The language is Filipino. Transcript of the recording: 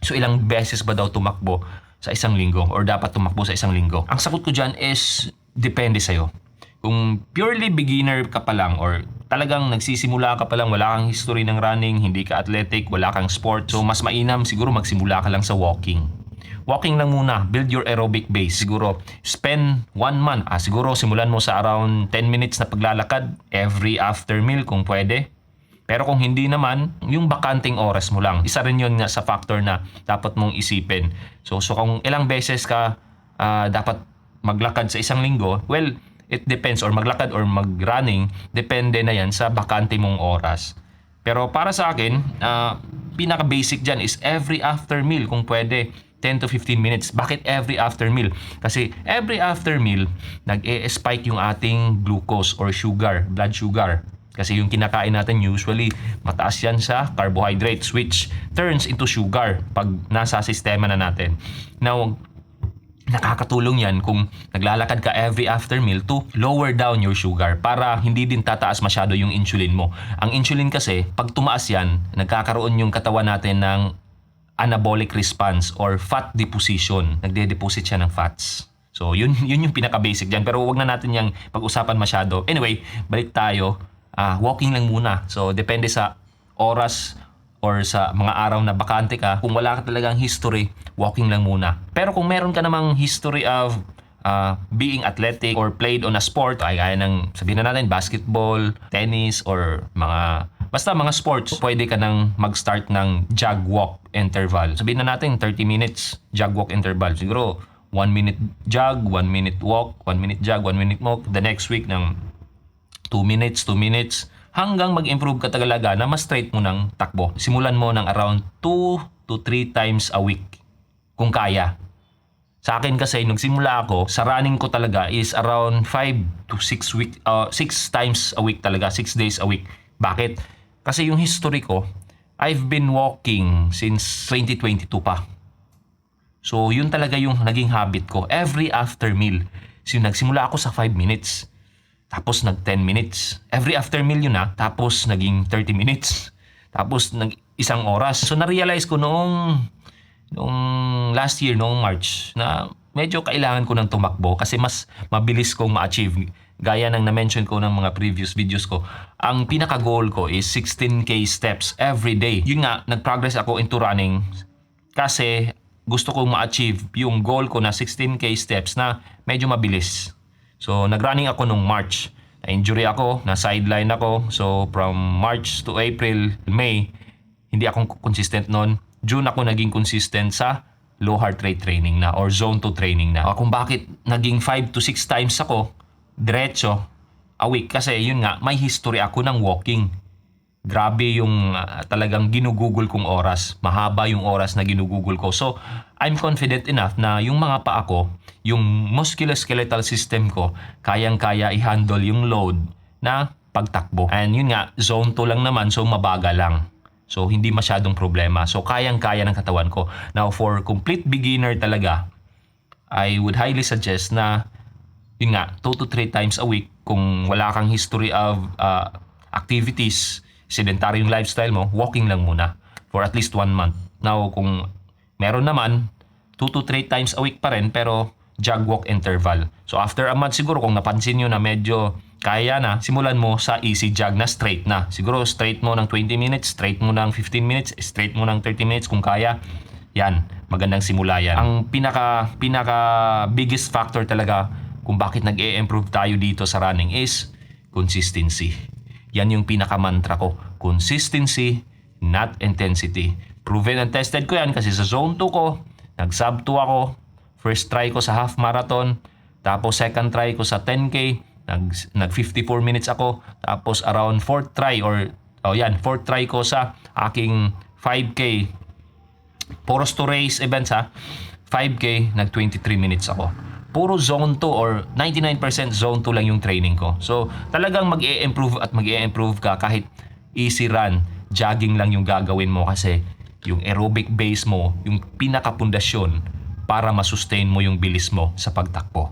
So ilang beses ba daw tumakbo sa isang linggo or dapat tumakbo sa isang linggo? Ang sagot ko dyan is depende sa'yo. Kung purely beginner ka pa lang or talagang nagsisimula ka pa lang, wala kang history ng running, hindi ka athletic, wala kang sport, so mas mainam siguro magsimula ka lang sa walking. Walking lang muna, build your aerobic base. Siguro spend 1 month, siguro simulan mo sa around 10 minutes na paglalakad every after meal kung pwede. Pero kung hindi naman, yung bakanting oras mo lang. Isa rin yun nga sa factor na dapat mong isipin. So kung ilang beses ka dapat maglakad sa isang linggo, well, it depends, or maglakad or mag-running, depende na yan sa bakante mong oras. Pero para sa akin, pinaka-basic dyan is every after meal kung pwede. 10 to 15 minutes. Bakit every after meal? Kasi every after meal, nag-e-spike yung ating glucose or sugar, blood sugar. Kasi yung kinakain natin usually, mataas yan sa carbohydrates which turns into sugar pag nasa sistema na natin. Now, nakakatulong yan kung naglalakad ka every after meal to lower down your sugar para hindi din tataas masyado yung insulin mo. Ang insulin kasi, pag tumaas yan, nagkakaroon yung katawan natin ng anabolic response or fat deposition. Nagde-deposit siya ng fats. So, yun yung pinaka-basic dyan. Pero wag na natin yung pag-usapan masyado. Anyway, balik tayo. Walking lang muna. So, depende sa oras or sa mga araw na bakante ka. Kung wala ka talagang history, walking lang muna. Pero kung meron ka namang history of being athletic or played on a sport, ay gaya ng sabihin na natin basketball, tennis, or basta mga sports, pwede ka nang mag-start ng jog walk interval. Sabihin na natin 30 minutes jog walk interval. Siguro 1 minute jog, 1 minute walk, 1 minute jog, 1 minute walk. The next week ng 2 minutes, 2 minutes, hanggang mag-improve ka talaga na mas straight mo ng takbo. Simulan mo ng around 2 to 3 times a week kung kaya. Sa akin kasi, nagsimula ako, sa running ko talaga is around 5 to 6 times a week talaga, 6 days a week. Bakit? Kasi yung history ko, I've been walking since 2022 pa. So, yun talaga yung naging habit ko. Every after meal. So, nagsimula ako sa 5 minutes. Tapos, nag-10 minutes. Every after meal yun Tapos, naging 30 minutes. Tapos, isang oras. So, na-realize ko noong last year, noong March, na medyo kailangan ko ng tumakbo kasi mas mabilis kong ma-achieve. Gaya ng na-mention ko ng mga previous videos ko, ang pinaka-goal ko is 16K steps every day. Yun nga, nag-progress ako into running kasi gusto kong ma-achieve yung goal ko na 16K steps na medyo mabilis. So, nag-running ako nung March. Na-injury ako, na-sideline ako. So, from March to April, May, hindi ako consistent nun. June ako naging consistent sa low heart rate training na or zone 2 training na. Kung bakit naging 5 to 6 times ako diretso a week kasi yun nga, may history ako ng walking. Grabe yung talagang ginugugol kong oras. Mahaba yung oras na ginugugol ko. So, I'm confident enough na yung mga paa ko, yung musculoskeletal system ko, kayang-kaya i-handle yung load na pagtakbo. And yun nga, zone 2 lang naman, so mabagal lang. So, hindi masyadong problema. So, kayang-kaya ng katawan ko. Now, for complete beginner talaga, I would highly suggest na, yun nga, 2 to 3 times a week, kung wala kang history of activities, sedentary yung lifestyle mo, walking lang muna for at least 1 month. Now, kung meron naman, 2 to 3 times a week pa rin, pero jog walk interval. So, after a month siguro, kung napansin nyo na medyo kaya na, simulan mo sa easy jog na straight na. Siguro straight mo ng 20 minutes, straight mo ng 15 minutes, straight mo ng 30 minutes kung kaya. Yan, magandang simula yan. Ang pinaka biggest factor talaga kung bakit nag-e-improve tayo dito sa running is consistency. Yan yung pinaka mantra ko. Consistency, not intensity. Proven and tested ko yan kasi sa zone 2 ko, nag-sub 2 ako. First try ko sa half marathon, tapos second try ko sa 10K, nag 54 minutes ako, tapos around fourth try fourth try ko sa aking 5K Poros to Race events 5K, nag 23 minutes ako. Puro zone 2 or 99% zone 2 lang yung training ko. So talagang mag-e-improve at mag-e-improve ka kahit easy run, jogging lang yung gagawin mo kasi yung aerobic base mo, yung pinakapundasyon para masustain mo yung bilis mo sa pagtakbo.